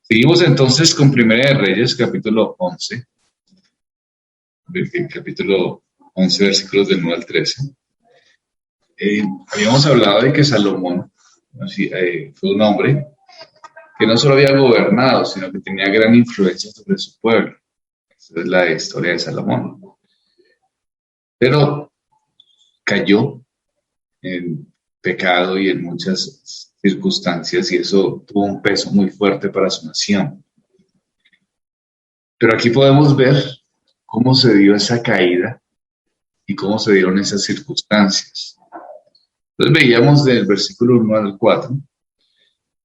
Seguimos entonces con Primera de Reyes, capítulo 11, capítulo 11, versículos del 9 al 13. Habíamos hablado de que Salomón fue un hombre que no solo había gobernado, sino que tenía gran influencia sobre su pueblo. Esa es la historia de Salomón. Pero cayó en pecado y en muchas circunstancias, y eso tuvo un peso muy fuerte para su nación. Pero aquí podemos ver cómo se dio esa caída y cómo se dieron esas circunstancias. Entonces veíamos del versículo 1 al 4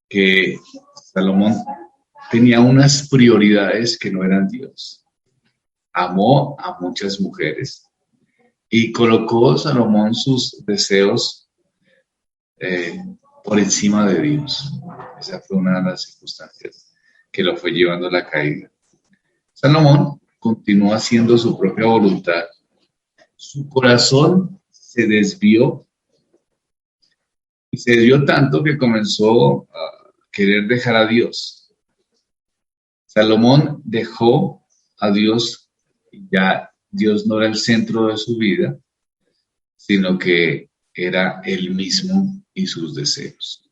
que Salomón tenía unas prioridades que no eran Dios. Amó a muchas mujeres y colocó Salomón sus deseos por encima de Dios. Esa fue una de las circunstancias que lo fue llevando a la caída. Salomón continuó haciendo su propia voluntad. Su corazón se desvió y se desvió tanto que comenzó a querer dejar a Dios. Salomón dejó a Dios y ya Dios no era el centro de su vida, sino que era él mismo y sus deseos.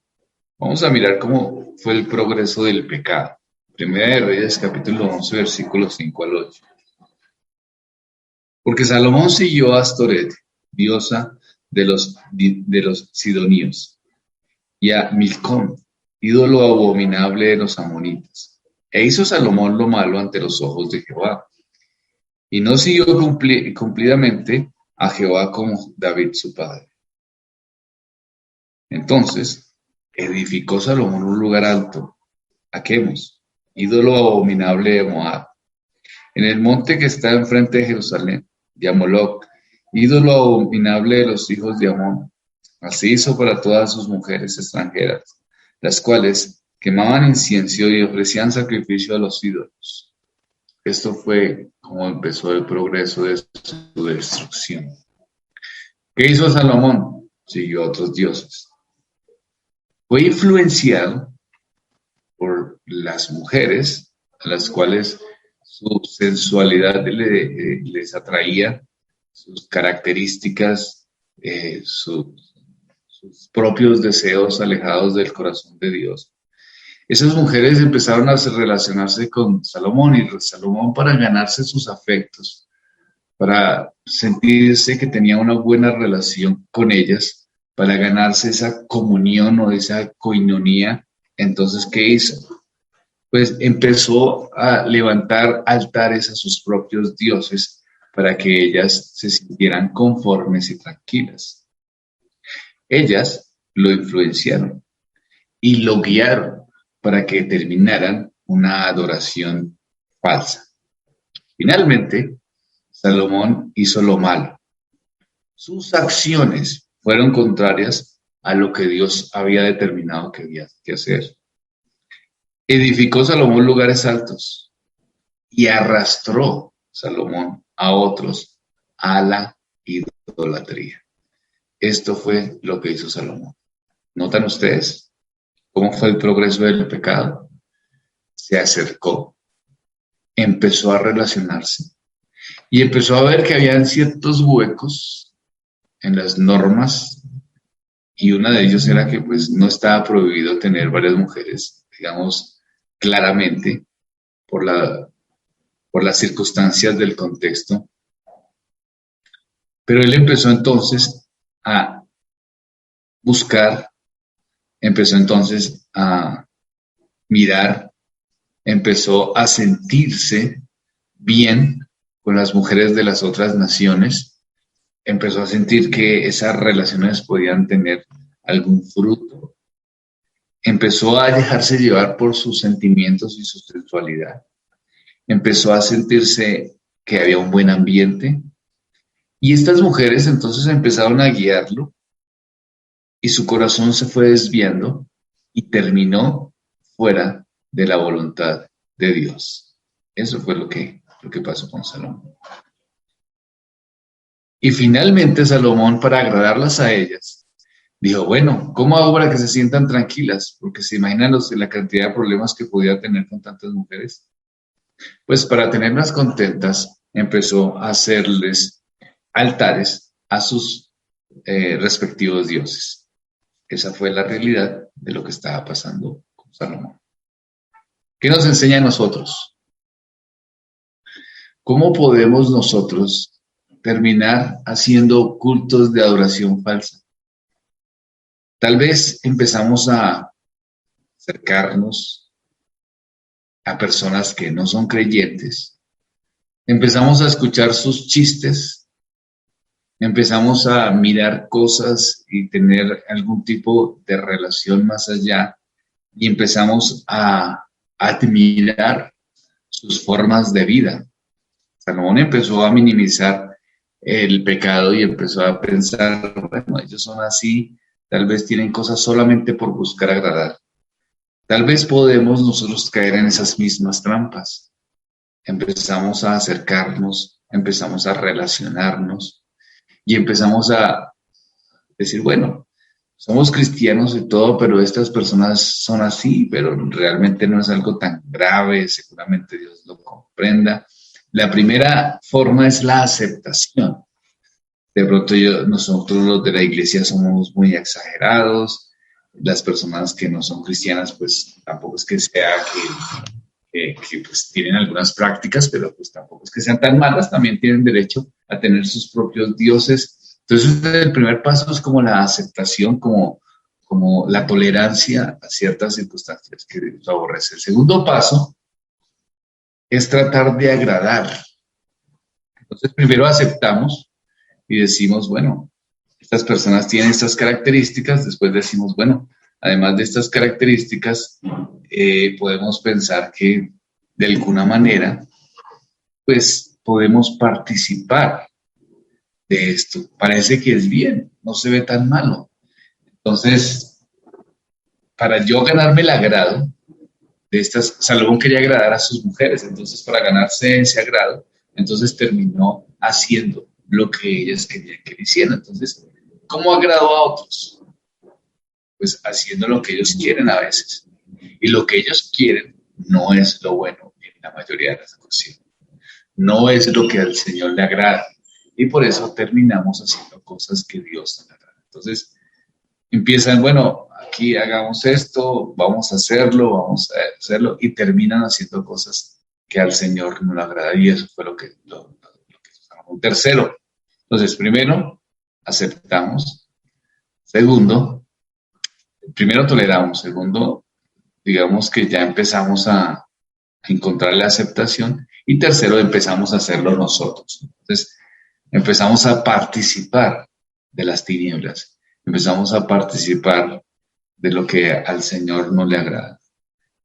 Vamos a mirar cómo fue el progreso del pecado. Primera de Reyes, capítulo 11, versículos 5 al 8. Porque Salomón siguió a Astoret, diosa de los sidonios, y a Milcom, ídolo abominable de los amonitas. E hizo Salomón lo malo ante los ojos de Jehová. Y no siguió cumplidamente a Jehová como David su padre. Entonces edificó Salomón un lugar alto, a Quemos, ídolo abominable de Moab, en el monte que está enfrente de Jerusalén, de Amoloc, ídolo abominable de los hijos de Amón. Así hizo para todas sus mujeres extranjeras, las cuales quemaban incienso y ofrecían sacrificio a los ídolos. Esto fue como empezó el progreso de su destrucción. ¿Qué hizo Salomón? Siguió a otros dioses. Fue influenciado por las mujeres, a las cuales su sensualidad les atraía, sus características, sus propios deseos alejados del corazón de Dios. Esas mujeres empezaron a relacionarse con Salomón, y Salomón, para ganarse sus afectos, para sentirse que tenía una buena relación con ellas, para ganarse esa comunión o esa coinonía. Entonces, ¿qué hizo? Pues empezó a levantar altares a sus propios dioses para que ellas se sintieran conformes y tranquilas. Ellas lo influenciaron y lo guiaron para que terminaran una adoración falsa. Finalmente, Salomón hizo lo malo. Sus acciones fueron contrarias a lo que Dios había determinado que había que hacer. Edificó Salomón lugares altos y arrastró Salomón a otros a la idolatría. Esto fue lo que hizo Salomón. ¿Notan ustedes cómo fue el progreso del pecado? Se acercó, empezó a relacionarse y empezó a ver que habían ciertos huecos en las normas, y una de ellos era que pues no estaba prohibido tener varias mujeres, digamos claramente, por las circunstancias del contexto. Pero él empezó entonces a buscar, empezó entonces a mirar, empezó a sentirse bien con las mujeres de las otras naciones, empezó a sentir que esas relaciones podían tener algún fruto, empezó a dejarse llevar por sus sentimientos y su sexualidad, empezó a sentirse que había un buen ambiente, y estas mujeres entonces empezaron a guiarlo, y su corazón se fue desviando y terminó fuera de la voluntad de Dios. Eso fue lo que pasó con Salomón. Y finalmente Salomón, para agradarlas a ellas, Dijo, bueno, ¿cómo hago para que se sientan tranquilas? Porque se imaginan la cantidad de problemas que podía tener con tantas mujeres. Pues para tenerlas contentas, empezó a hacerles altares a sus respectivos dioses. Esa fue la realidad de lo que estaba pasando con Salomón. ¿Qué nos enseña a nosotros? ¿Cómo podemos nosotros terminar haciendo cultos de adoración falsa? Tal vez empezamos a acercarnos a personas que no son creyentes, empezamos a escuchar sus chistes, empezamos a mirar cosas y tener algún tipo de relación más allá y empezamos a admirar sus formas de vida. Salomón empezó a minimizar el pecado y empezó a pensar, bueno, ellos son así, tal vez tienen cosas solamente por buscar agradar. Tal vez podemos nosotros caer en esas mismas trampas. Empezamos a acercarnos, empezamos a relacionarnos y empezamos a decir, bueno, somos cristianos y todo, pero estas personas son así, pero realmente no es algo tan grave, seguramente Dios lo comprenda. La primera forma es la aceptación. De pronto nosotros los de la iglesia somos muy exagerados, las personas que no son cristianas, pues tampoco es que sea que pues tienen algunas prácticas, pero pues tampoco es que sean tan malas, también tienen derecho a tener sus propios dioses. Entonces el primer paso es como la aceptación, como la tolerancia a ciertas circunstancias que Dios aborrece. El segundo paso es tratar de agradar. Entonces primero aceptamos y decimos, bueno, estas personas tienen estas características, después decimos, bueno, además de estas características, podemos pensar que de alguna manera, pues podemos participar de esto. Parece que es bien, no se ve tan malo. Entonces, para yo ganarme el agrado de estas, Salomón quería agradar a sus mujeres, entonces para ganarse ese agrado, entonces terminó haciendo lo que ellas querían que le hicieran. Entonces, ¿cómo agradó a otros? Pues haciendo lo que ellos quieren a veces. Y lo que ellos quieren no es lo bueno en la mayoría de las ocasiones. No es lo que al Señor le agrada. Y por eso terminamos haciendo cosas que Dios no le agrada. Entonces empiezan, bueno, aquí hagamos esto, vamos a hacerlo, y terminan haciendo cosas que al Señor no le agrada. Y eso fue lo que usamos. Un tercero. Entonces, primero, aceptamos. Segundo, primero toleramos. Segundo, digamos que ya empezamos a encontrar la aceptación. Y tercero, empezamos a hacerlo nosotros. Entonces, empezamos a participar de las tinieblas, empezamos a participar de lo que al Señor no le agrada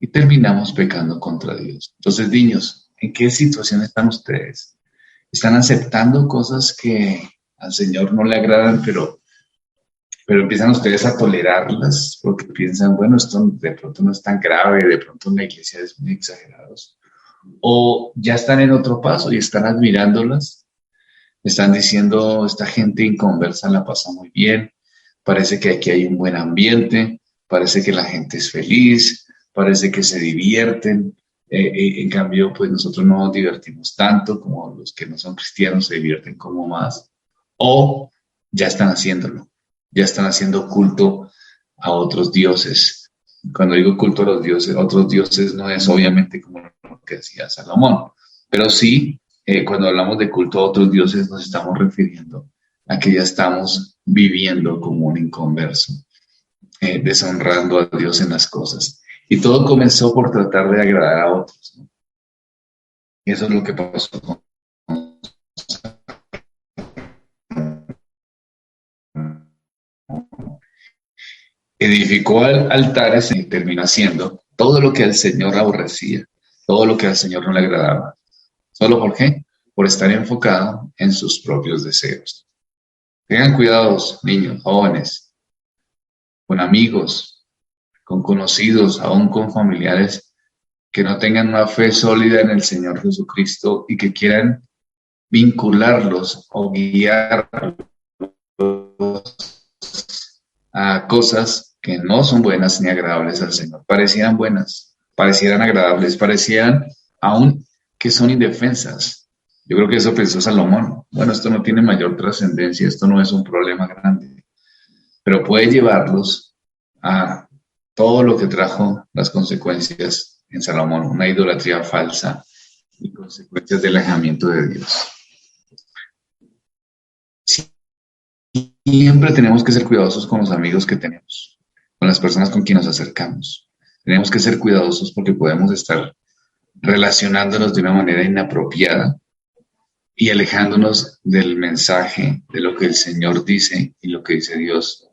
y terminamos pecando contra Dios. Entonces, niños, ¿en qué situación están ustedes? ¿Están aceptando cosas que al Señor no le agradan, pero empiezan ustedes a tolerarlas porque piensan, bueno, esto de pronto no es tan grave, de pronto en la iglesia es muy exagerados? ¿O ya están en otro paso y están admirándolas? Están diciendo, esta gente inconversa la pasa muy bien, parece que aquí hay un buen ambiente, parece que la gente es feliz, parece que se divierten. En cambio, pues nosotros no nos divertimos tanto como los que no son cristianos se divierten como más. O ya están haciéndolo, ya están haciendo culto a otros dioses. Cuando digo culto a los dioses, otros dioses no es obviamente como lo que decía Salomón, pero sí cuando hablamos de culto a otros dioses nos estamos refiriendo a que ya estamos viviendo como un inconverso, deshonrando a Dios en las cosas. Y todo comenzó por tratar de agradar a otros, ¿no? Y eso es lo que pasó con edificó altares y terminó haciendo todo lo que al Señor aborrecía, todo lo que al Señor no le agradaba. ¿Solo por qué? Por estar enfocado en sus propios deseos. Tengan cuidados, niños, jóvenes, con amigos, con conocidos, aún con familiares que no tengan una fe sólida en el Señor Jesucristo y que quieran vincularlos o guiarlos a cosas que no son buenas ni agradables al Señor. Parecieran buenas, parecieran agradables, parecieran aún que son indefensas. Yo creo que eso pensó Salomón. Bueno, esto no tiene mayor trascendencia, esto no es un problema grande, pero puede llevarlos a todo lo que trajo las consecuencias en Salomón, una idolatría falsa y consecuencias del alejamiento de Dios. Siempre tenemos que ser cuidadosos con los amigos que tenemos, con las personas con quienes nos acercamos. Tenemos que ser cuidadosos porque podemos estar relacionándonos de una manera inapropiada y alejándonos del mensaje, de lo que el Señor dice y lo que dice Dios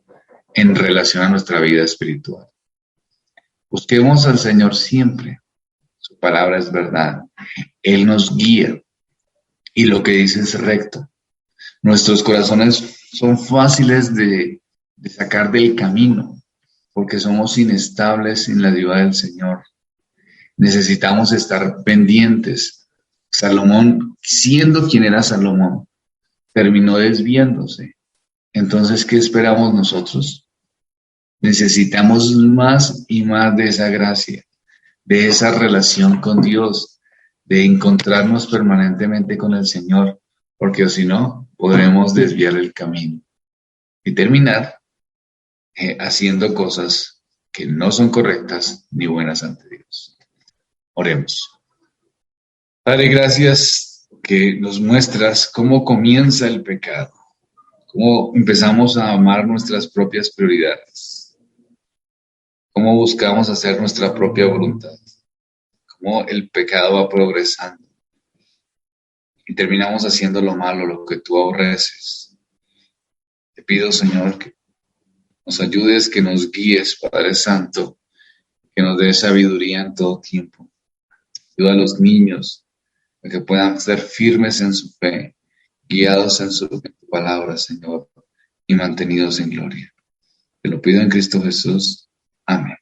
en relación a nuestra vida espiritual. Busquemos al Señor siempre. Su palabra es verdad. Él nos guía y lo que dice es recto. Nuestros corazones son fáciles de sacar del camino porque somos inestables en la ayuda del Señor. Necesitamos estar pendientes. Salomón, siendo quien era Salomón, terminó desviándose. Entonces, ¿qué esperamos nosotros? Necesitamos más y más de esa gracia, de esa relación con Dios, de encontrarnos permanentemente con el Señor, porque si no, podremos desviar el camino y terminar haciendo cosas que no son correctas ni buenas ante Dios. Oremos. Padre, gracias que nos muestras cómo comienza el pecado, cómo empezamos a amar nuestras propias prioridades, cómo buscamos hacer nuestra propia voluntad, cómo el pecado va progresando y terminamos haciendo lo malo, lo que tú aborreces. Te pido, Señor, que nos ayudes, que nos guíes, Padre Santo, que nos des sabiduría en todo tiempo. Ayuda a los niños a que puedan ser firmes en su fe, guiados en tu palabra, Señor, y mantenidos en gloria. Te lo pido en Cristo Jesús. Amén.